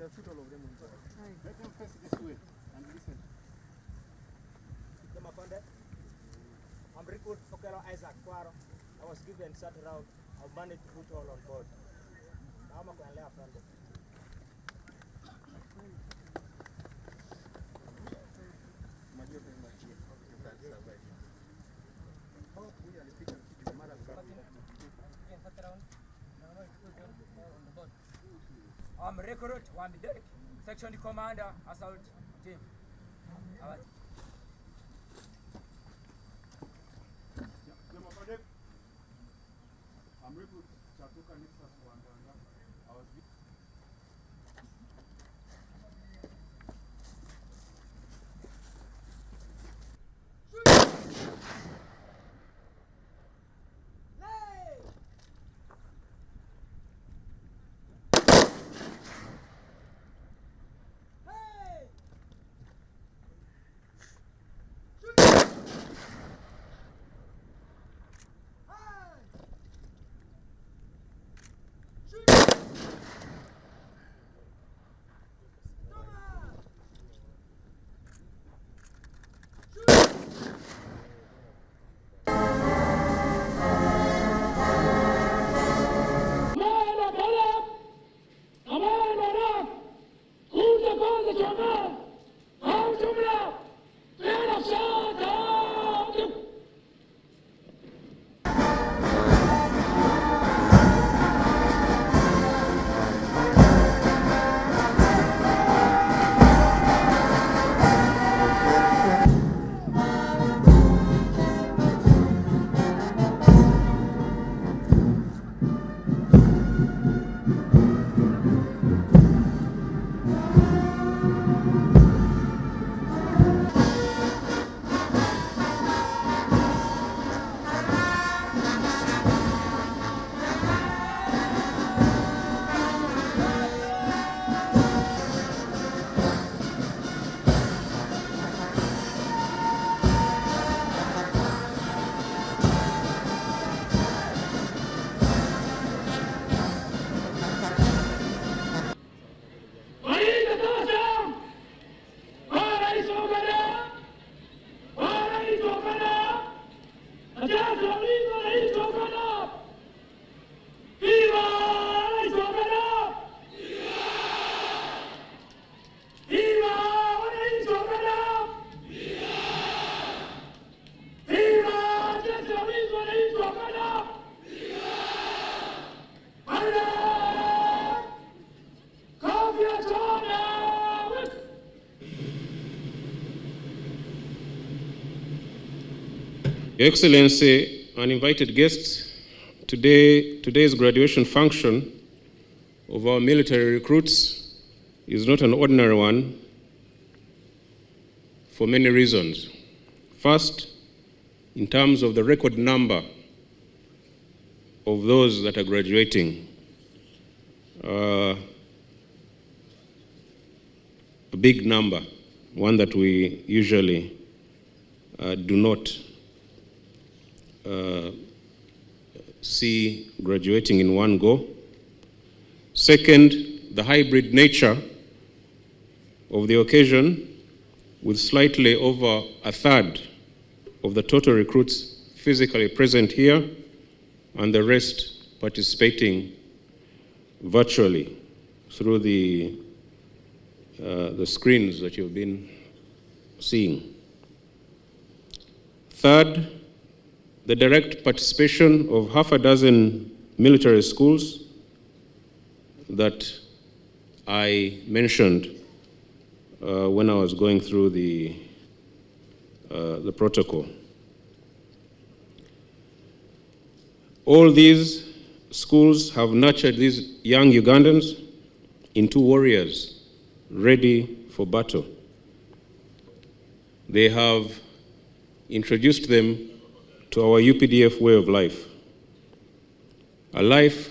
Let them face this way and listen. I'm recruit Okelo Isaac Kwaro. I was given third round. I've managed to put all on board. Now I'm going to lay a friend. I'm recruit Wambidek, section commander, assault team. I'm recruit Chatuka Nixas Wandanga. I was Your Excellency, uninvited guests, today's graduation function of our military recruits is not an ordinary one for many reasons. First, in terms of the record number of those that are graduating, a big number, one that we usually do not see graduating in one go. Second, the hybrid nature of the occasion, with slightly over a third of the total recruits physically present here and the rest participating virtually through the screens that you've been seeing. Third, the direct participation of half a dozen military schools that I mentioned when I was going through the protocol. All these schools have nurtured these young Ugandans into warriors ready for battle. They have introduced them to our UPDF way of life, a life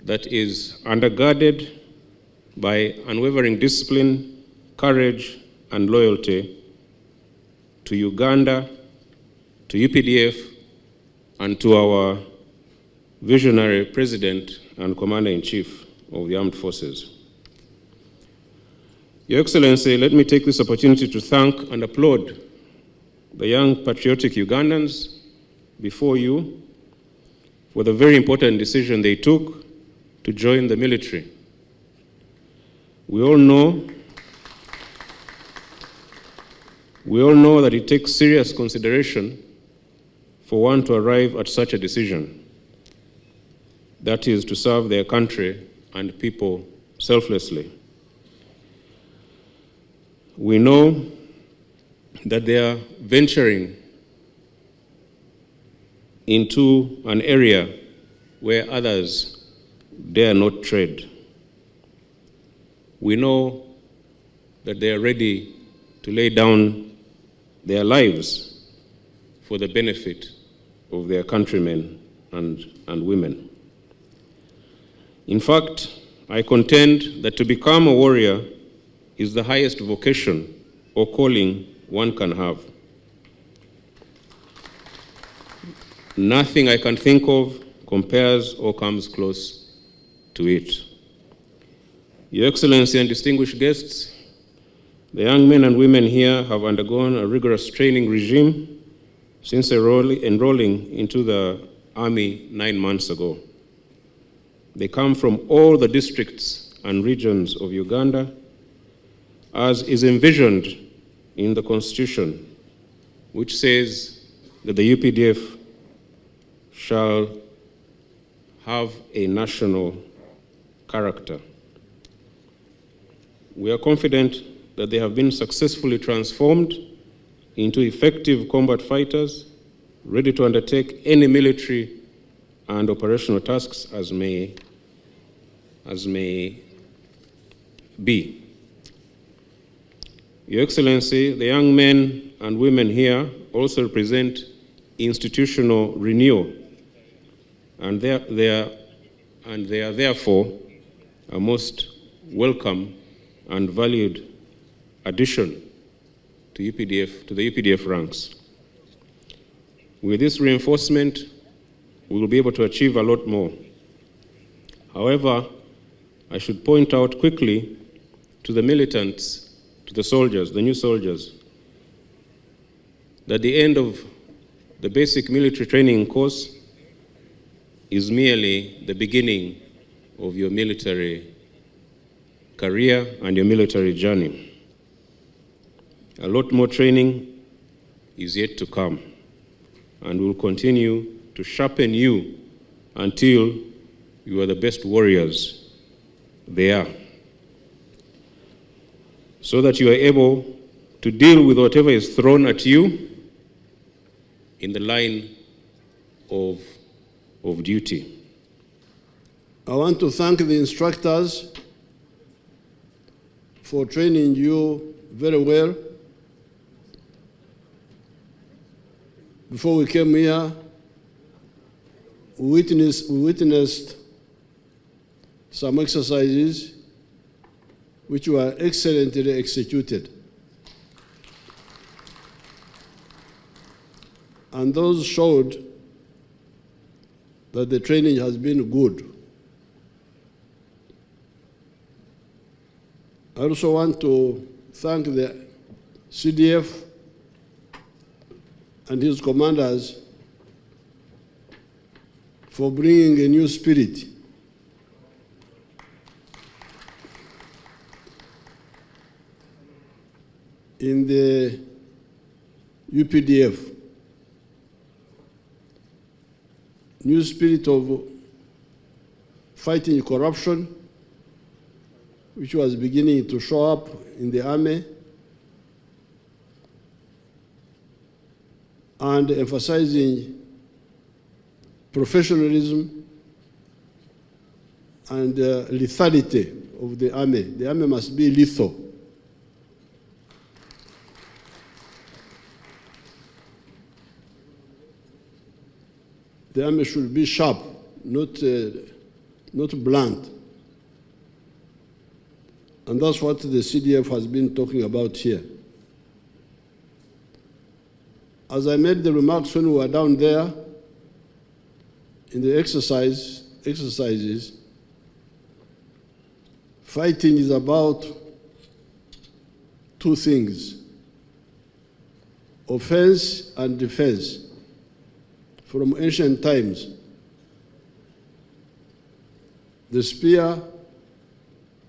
that is undergirded by unwavering discipline, courage, and loyalty to Uganda, to UPDF, and to our visionary President and Commander-in-Chief of the Armed Forces. Your Excellency, let me take this opportunity to thank and applaud the young patriotic Ugandans before you for the very important decision they took to join the military. We all know that it takes serious consideration for one to arrive at such a decision, that is, to serve their country and people selflessly. We know that they are venturing into an area where others dare not tread. We know that they are ready to lay down their lives for the benefit of their countrymen and women. In fact, I contend that to become a warrior is the highest vocation or calling one can have. Nothing I can think of compares or comes close to it. Your Excellency and distinguished guests, the young men and women here have undergone a rigorous training regime since enrolling into the Army 9 months ago. They come from all the districts and regions of Uganda, as is envisioned in the Constitution, which says that the UPDF shall have a national character. We are confident that they have been successfully transformed into effective combat fighters, ready to undertake any military and operational tasks as may be. Your Excellency, the young men and women here also represent institutional renewal, and they are therefore a most welcome and valued addition to the UPDF ranks. With this reinforcement, we will be able to achieve a lot more. However, I should point out quickly to the militants, to the soldiers, the new soldiers, that the end of the basic military training course is merely the beginning of your military career and your military journey. A lot more training is yet to come, and we'll continue to sharpen you until you are the best warriors there, so that you are able to deal with whatever is thrown at you in the line of duty. I want to thank the instructors for training you very well. Before we came here, we witnessed some exercises which were excellently executed. And those showed that the training has been good. I also want to thank the CDF and his commanders for bringing a new spirit in the UPDF. New spirit of fighting corruption, which was beginning to show up in the army, and emphasizing professionalism and lethality of the army. The army must be lethal. The army should be sharp, not blunt. And that's what the CDF has been talking about here. As I made the remarks when we were down there in the exercises, fighting is about two things: offense and defense. From ancient times, the spear,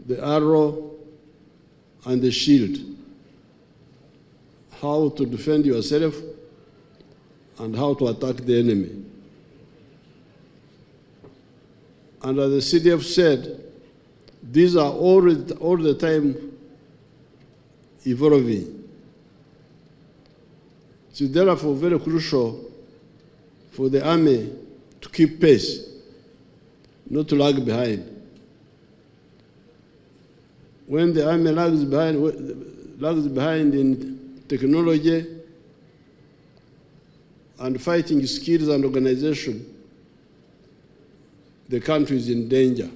the arrow, and the shield. How to defend yourself and how to attack the enemy. And as the CDF said, these are all the time evolving. It's therefore very crucial for the army to keep pace, not to lag behind. When the army lags behind in technology and fighting skills and organization, the country is in danger.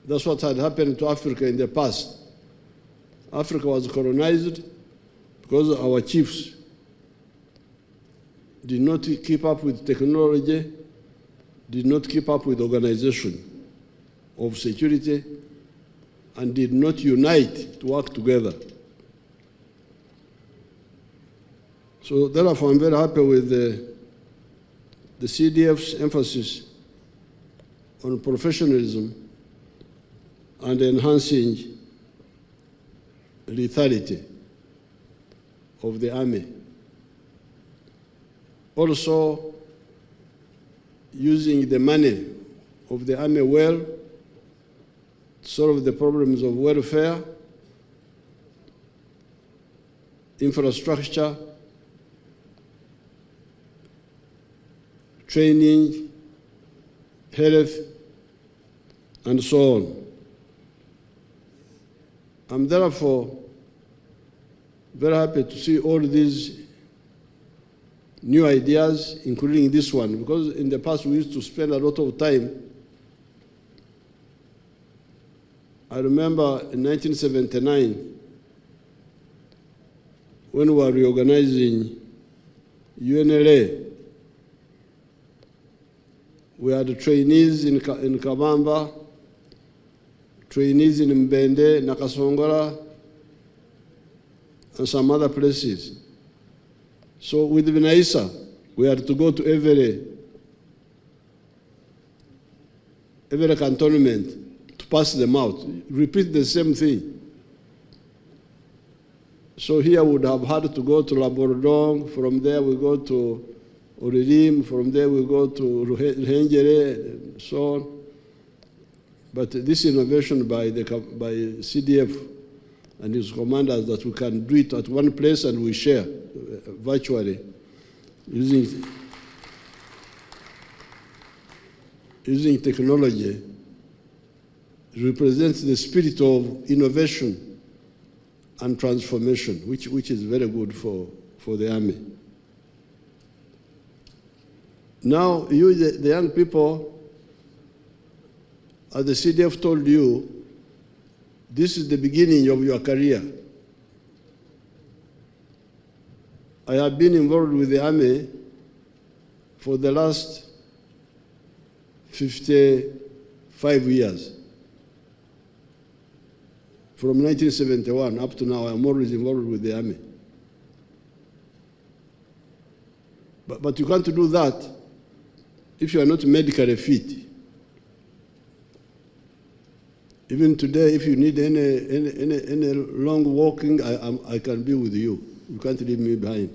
That's what had happened to Africa in the past. Africa was colonized because our chiefs did not keep up with technology, did not keep up with organization of security, and did not unite to work together. So therefore, I'm very happy with the CDF's emphasis on professionalism and enhancing lethality of the army. Also, using the money of the army well to solve the problems of welfare, infrastructure, training, health, and so on. I'm therefore very happy to see all these new ideas, including this one, because in the past we used to spend a lot of time. I remember in 1979, when we were reorganizing UNLA, we had trainees in Kabamba, trainees in Mbende, Nakasongola, and some other places. So with Vinaisa, we had to go to every cantonment to pass them out, repeat the same thing. So here we would have had to go to Labourdong, from there we go to Oririm, from there we go to Ruhengere, and so on. But this innovation by CDF and his commanders that we can do it at one place and we share virtually using technology represents the spirit of innovation and transformation, which is very good for the army. Now, you, the young people, as the CDF told you, this is the beginning of your career. I have been involved with the army for the last 55 years. From 1971 up to now, I'm always involved with the army. But you can't do that if you are not medically fit. Even today, if you need any long walking, I can be with you. You can't leave me behind.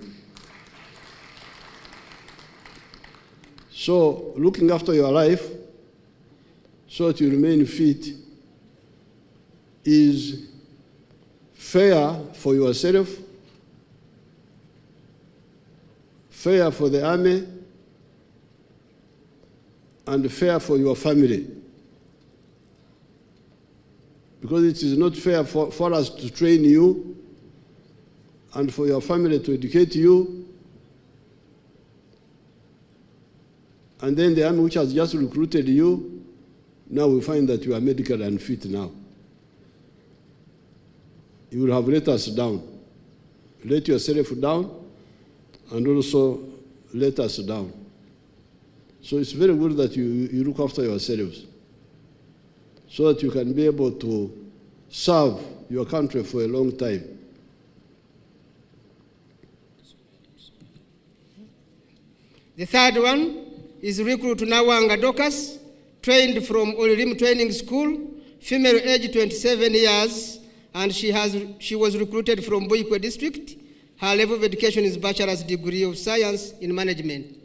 So, looking after your life so that you remain fit is fair for yourself, fair for the army, and fair for your family. Because it is not fair for us to train you and for your family to educate you, and then the army which has just recruited you, now we find that you are medically unfit now. You will have let us down. Let yourself down and also let us down. So it's very good that you look after yourselves so that you can be able to serve your country for a long time. The third one is recruit Nawanga Dokas, trained from Olirim Training School, female age 27 years, and she was recruited from Boikwe district. Her level of education is bachelor's degree of science in management.